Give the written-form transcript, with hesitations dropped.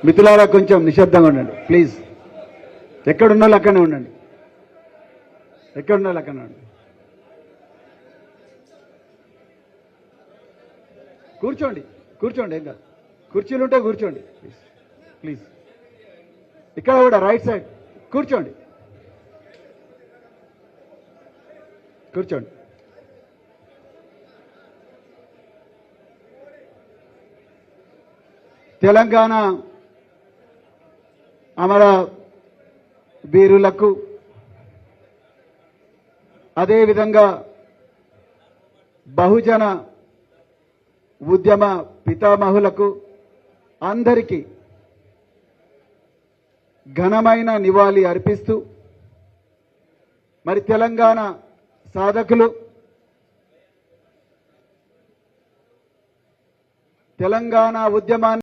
మిత్రులారా కొంచెం నిశ్శబ్దంగా ఉండండి ప్లీజ్. ఎక్కడున్నా అక్కడనే ఉండండి, ఎక్కడున్నా అక్కడనే ఉండండి. కూర్చోండి కూర్చోండి, ఏం కాదు. కుర్చీలు ఉంటే కూర్చోండి ప్లీజ్ ప్లీజ్. ఇక్కడ కూడా రైట్ సైడ్ కూర్చోండి కూర్చోండి. తెలంగాణ అమర వీరులకు అదేవిధంగా బహుజన ఉద్యమ పితామహులకు అందరికీ ఘనమైన నివాళి అర్పిస్తూ మరి తెలంగాణ సాధకులు, తెలంగాణ ఉద్యమాన్ని